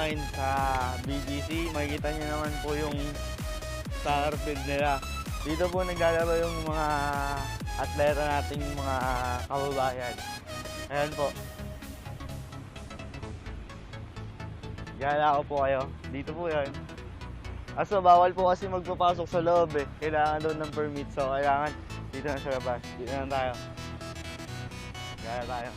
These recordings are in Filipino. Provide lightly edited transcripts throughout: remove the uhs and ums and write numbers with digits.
ngayon sa BGC. Makikita nyo naman po yung soccer field nila. Dito po naglalaro yung mga atleta nating mga kababayan. Ayan po. Gala ko po kayo. Dito po yan. Aso, bawal po kasi magpapasok sa loob eh. Kailangan doon ng permit. So, kailangan dito na sa labas. Dito na tayo. Gala tayo.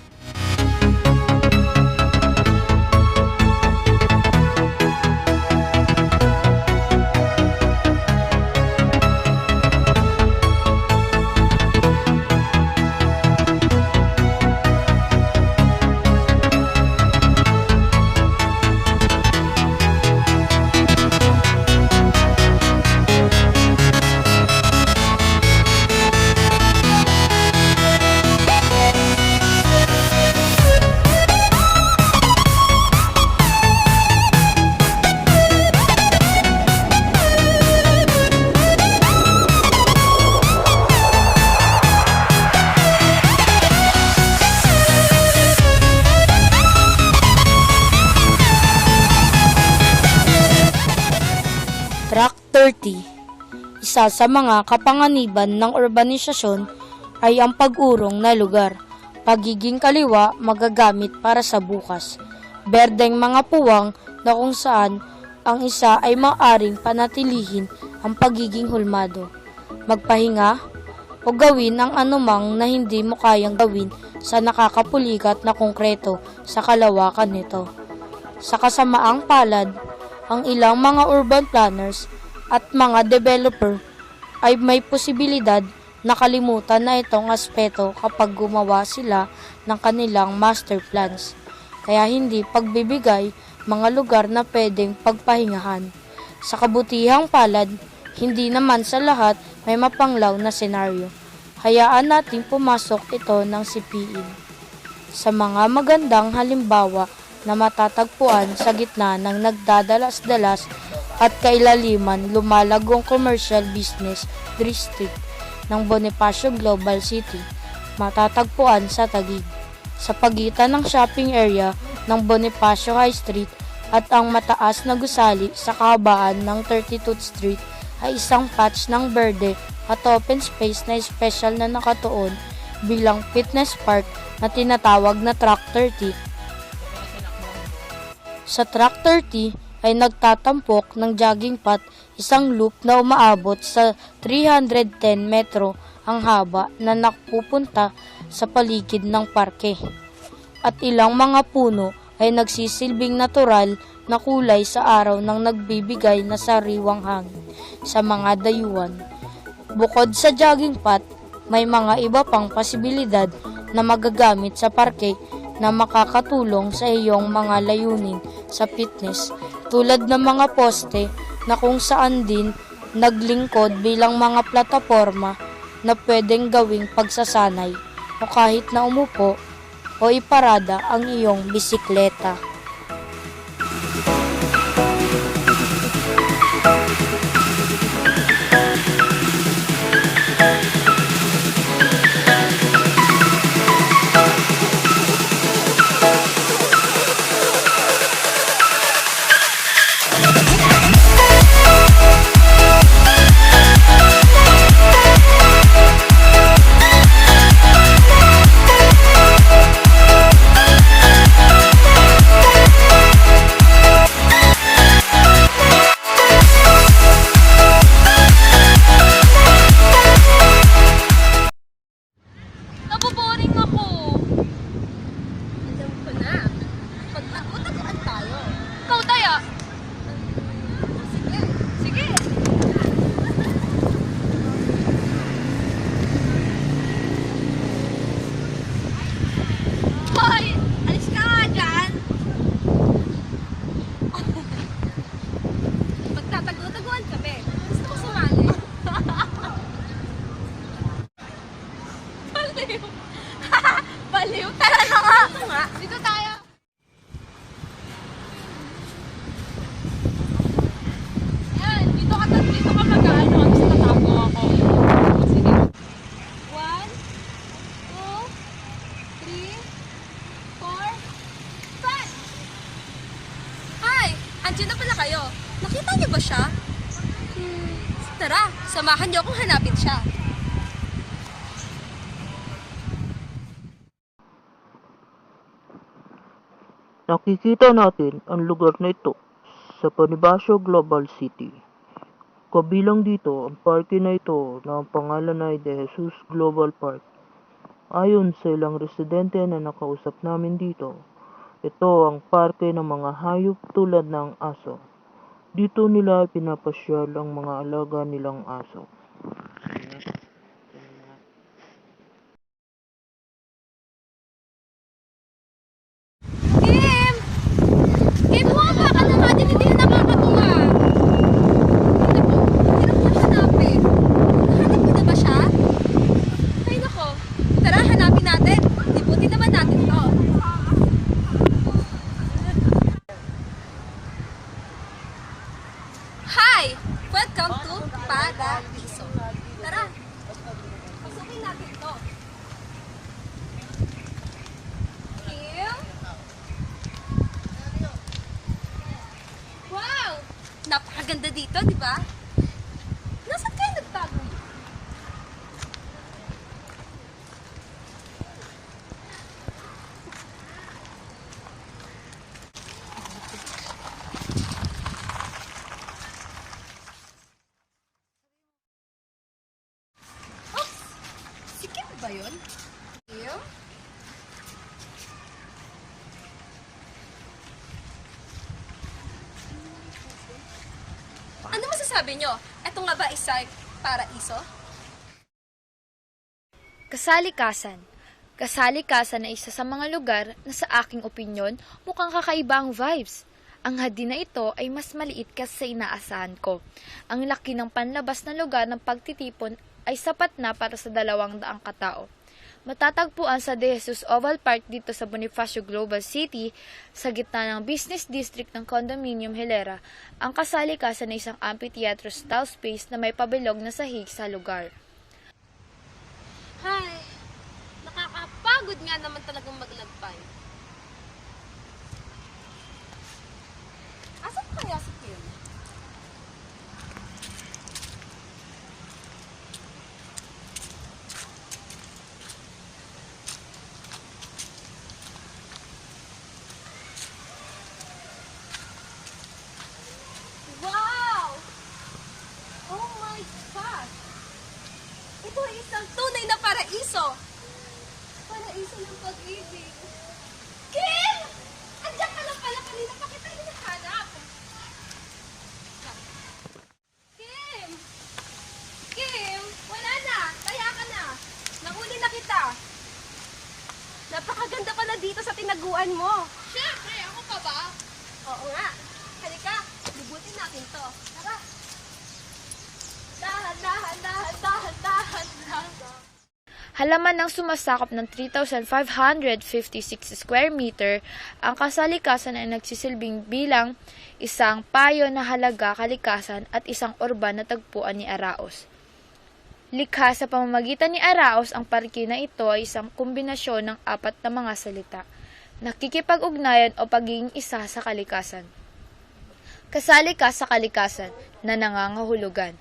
Track 30. Isa sa mga kapanganiban ng urbanisasyon ay ang pag-urong na lugar. Pagiging kaliwa magagamit para sa bukas. Berdeng mga puwang na kung saan ang isa ay maaring panatilihin ang pagiging hulmado. Magpahinga o gawin ang anumang na hindi mo kayang gawin sa nakakapulikat na konkreto sa kalawakan nito. Sa kasamaang palad, ang ilang mga urban planners at mga developer ay may posibilidad na kalimutan na itong aspeto kapag gumawa sila ng kanilang master plans. Kaya hindi pagbibigay mga lugar na pwedeng pagpahingahan. Sa kabutihang palad, hindi naman sa lahat may mapanglaw na senaryo. Hayaan nating pumasok ito ng sipiin. Sa mga magandang halimbawa na matatagpuan sa gitna ng nagdadalas-dalas at kailaliman lumalagong commercial business district ng Bonifacio Global City, matatagpuan sa Taguig. Sa pagitan ng shopping area ng Bonifacio High Street at ang mataas na gusali sa kahabaan ng 32th Street ay isang patch ng berde at open space na espesyal na nakatuon bilang fitness park na tinatawag na Track 30. Sa Track 30 ay nagtatampok ng jogging path, isang loop na umaabot sa 310 metro ang haba na napupunta sa paligid ng parke. At ilang mga puno ay nagsisilbing natural na kulay sa araw nang nagbibigay na sariwang hangin sa mga dayuhan. Bukod sa jogging path, may mga iba pang posibilidad na magagamit sa parke na makakatulong sa iyong mga layunin sa fitness, tulad ng mga poste na kung saan din naglingkod bilang mga plataporma na pwedeng gawing pagsasanay o kahit na umupo o iparada ang iyong bisikleta. Andiyan na pala kayo. Nakita niyo ba siya? Tara, samahan niyo akong hanapin siya. Nakikita natin ang lugar na ito sa Bonifacio Global City. Kabilang dito ang parke na ito na ang pangalan ay De Jesus Global Park. Ayon sa ilang residente na nakausap namin dito, ito ang parke ng mga hayop tulad ng aso. Dito nila pinapasyal ang mga alaga nilang aso. Kim! Kim, bumaba ka na nga. Hindi na nakakatunga. Ito po, hirap na hanapin. Nahanap mo na ba siya? Ay nako, tara hanapin natin. Libutin naman natin to. Hi! Welcome to Paraiso. Tara, pasukin natin to. Kim? Wow! Napakaganda dito, di ba? Nasaan kayo nagtago? Oops! Si Kim ba yun? Kim? Ano masasabi nyo? Ito nga ba isang paraiso? Kasalikasan. Kasalikasan ay isa sa mga lugar na sa aking opinyon mukhang kakaiba ang vibes. Ang hardin na ito ay mas maliit kasi sa inaasahan ko. Ang laki ng panlabas na lugar ng pagtitipon ay sapat na para sa 200 katao. Matatagpuan sa De Jesus Oval Park dito sa Bonifacio Global City, sa gitna ng business district ng Condominium Hilera, ang kasalikasan ay isang amphitheater-style space na may pabilog na sahig sa lugar. Hay, nakakapagod nga naman talagang maglagpay. Asan kaya si Kim? Wow! Oh my gosh! Ito ay isang tunay na paraiso! Paraiso ng pag-ibig. Kim! Andiyan ka lang pala kanina. Bakit tayo hinahanap? Kim! Kim! Wala na! Kaya ka na! Nahuli na kita! Napakaganda pala dito sa tinaguan mo. Siyempre! Ako pa ba? Oo nga. Halika, lubutin natin to. Tara! Dahan, dahan, dahan, dahan, dahan, dahan. Halaman ng sumasakop ng 3,556 square meter, ang kasalikasan ay nagsisilbing bilang isang payo na halaga kalikasan at isang urban na tagpuan ni Araos. Likha sa pamamagitan ni Araos, ang parke na ito ay isang kombinasyon ng 4 na mga salita, nakikipag-ugnayan o pagiging isa sa kalikasan. Kasalika sa kalikasan na nangangahulugan.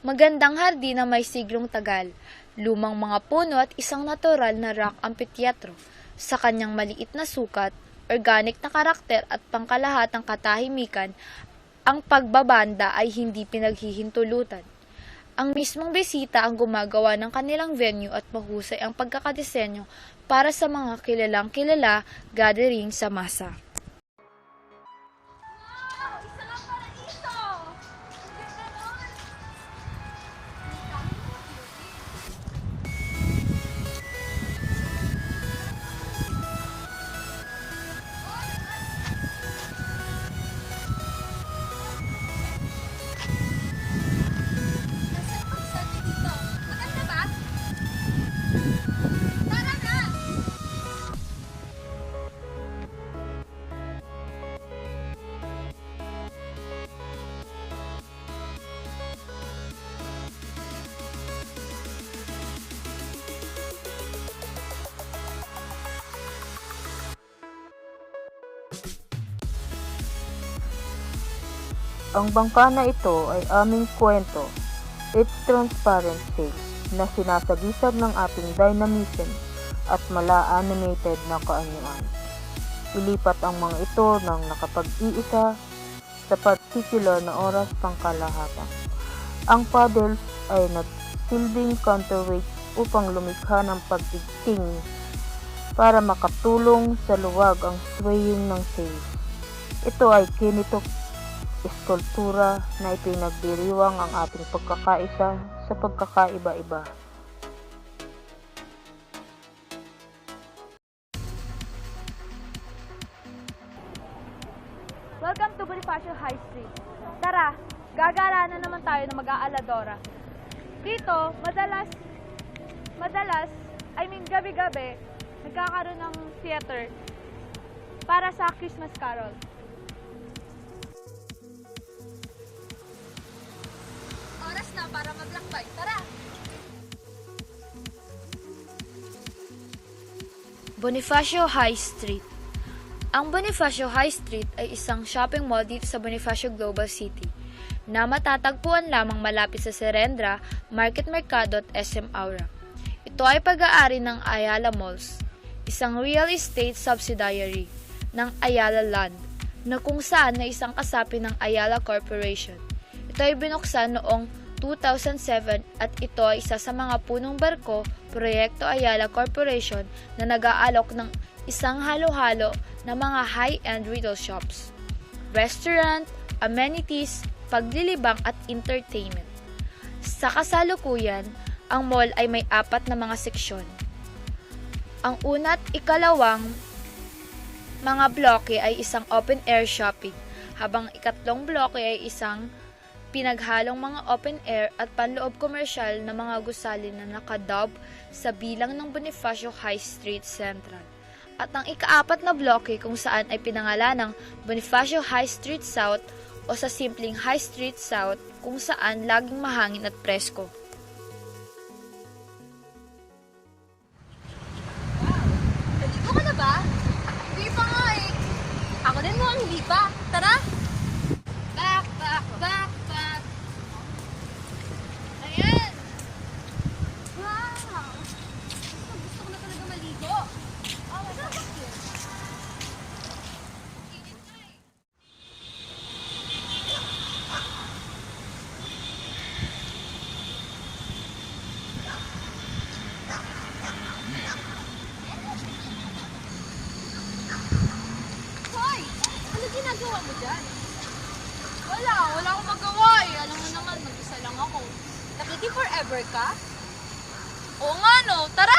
Magandang hardin na may siglong tagal, lumang mga puno at isang natural na rock amphitheatro. Sa kanyang maliit na sukat, organic na karakter at pangkalahatang katahimikan, ang pagbabanda ay hindi pinaghihintulutan. Ang mismong bisita ang gumagawa ng kanilang venue at mahusay ang pagkakadisenyo para sa mga kilalang kilala gathering sa masa. Wow! Isa lang paraiso! Ang ganda nun! Nasaan ang sabi dito? Maganda ba? Tara na! Ang bangka na ito ay aming kwento. It's transparent safe na sinasagisag ng ating dynamism at mala-animated na kaanyuan. Ilipat ang mga ito ng nakapag-iisa sa particular na oras pangkalahatan. Ang paddles ay nagsilbing counterweight upang lumikha ng pagtigting para makatulong sa luwag ang swaying ng sails. Ito ay kinitok eskultura na ipinagdiriwang ang ating pagkakaisa sa pagkakaiba-iba. Welcome to Bonifacio High Street. Tara, gagala na naman tayo ng mag-aaladora. Dito, gabi-gabi, nagkakaroon ng theater para sa Christmas Carol. Oras na para maglakbay. Tara! Bonifacio High Street. Ang Bonifacio High Street ay isang shopping mall dito sa Bonifacio Global City na matatagpuan lamang malapit sa Serendra, Market Mercado at SM Aura. Ito ay pag-aari ng Ayala Malls, isang real estate subsidiary ng Ayala Land na kung saan na isang kasapi ng Ayala Corporation. Ito ay binuksan noong 2007 at ito ay isa sa mga punong barko, Proyekto Ayala Corporation na nag-aalok ng isang halo-halo na mga high-end retail shops, restaurant, amenities, paglilibang at entertainment. Sa kasalukuyan, ang mall ay may 4 na mga seksyon. Ang una at ikalawang mga bloke ay isang open-air shopping, habang ikatlong bloke ay isang pinaghalong mga open-air at panloob komersyal na mga gusali na nakadub sa bilang ng Bonifacio High Street Central. At ang ika-4 na bloke kung saan ay pinangalan ng Bonifacio High Street South o sa simpleng High Street South kung saan laging mahangin at presko. Naligo ka na ba? Hindi pa nga eh. Ako din mo ang hindi pa. Tara! Back! Ayan! Wow! Gusto ko na talaga maligo. Oh, bakit yun? Init na eh. Hoy! Ano ginagawa mo dyan? Wala akong magawa eh. Alam mo naman, mag-isa lang ako. Nakiki forever ka? Oo nga no, tara!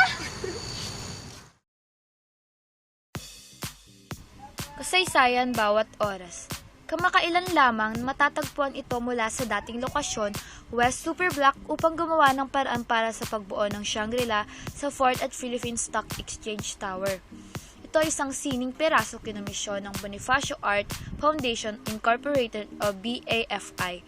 Kasaysayan bawat oras. Kamakailan lamang matatagpuan ito mula sa dating lokasyon, West Superblock upang gumawa ng paraan para sa pagbuo ng Shangri-La sa Fort at Philippine Stock Exchange Tower. Ito ay isang sining peraso kinomisyon ng Bonifacio Art Foundation Incorporated o BAFI.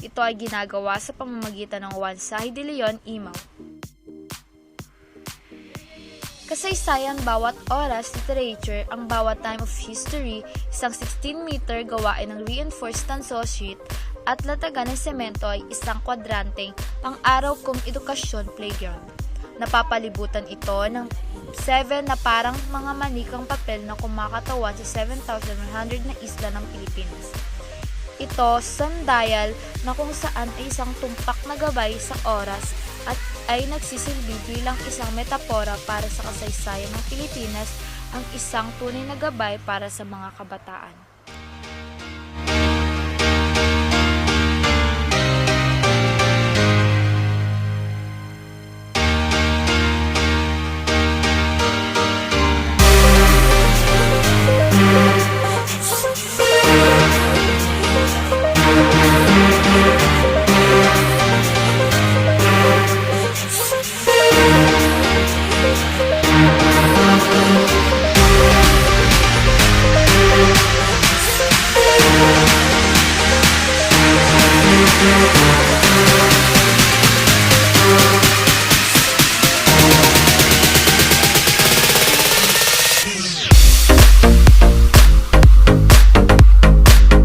Ito ay ginagawa sa pamamagitan ng Juan Sahi de Leon Imaw. Kasaysayan bawat oras, literature, ang bawat time of history, isang 16-meter gawain ng reinforced tanso sheet at latagan ng semento ay isang kwadranteng pang-araw kong edukasyon playground. Napapalibutan ito ng 7 na parang mga manikang papel na kumakatawan sa 7,100 na isla ng Pilipinas. Ito, sundial na kung saan ay isang tumpak na gabay sa oras at ay nagsisilbi bilang isang metapora para sa kasaysayan ng Pilipinas, ang isang tunay na gabay para sa mga kabataan. We'll be right back.